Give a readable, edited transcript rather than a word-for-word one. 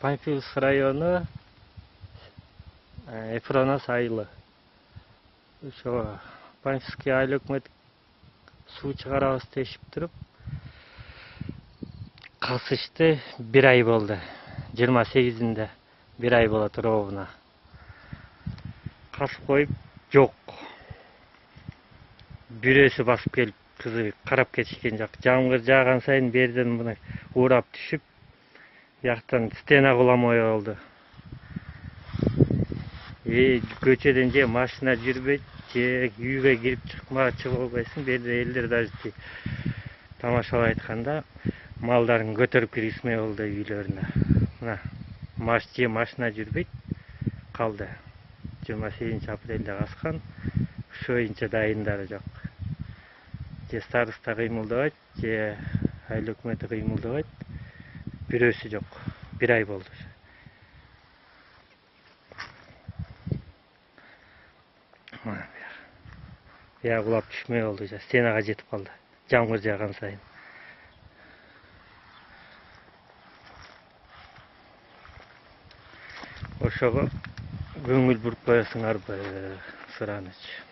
Панфиловск району Эфронас айылы. Ошо Панфиловский айыл өкмөт суу чыгарабыз дешип туруп, касышты 1 ай болду. 28-inde 1 ай болот ровно. Касып коюп жок. Бирөөсү басып келип кызы карап кетишкен жок. Жамгыр жааган сайын берден мына урап түшүп, жактан стена куламай болду. Көчөдөн же машина жүрбөйт, же үйгө кирип чыгып албайсың. Берде элдер даже тамашалап айтканда малдарын көтөрүп киргизмей болду үйлөрүнө. Мына машина жүрбөйт калды. 28-апрелде каскан. Ошоюнча дайындары жок. Же староста кыймылдабайт, же айыл өкмөтү кыймылдабайт. Бирөөсү жок. 1 ай болду. Я кулап түшмөй болду, стенага жетип калды. Жамгыр жааган сайын. Ошого көңүл буруп коесуңарбы, сураныч.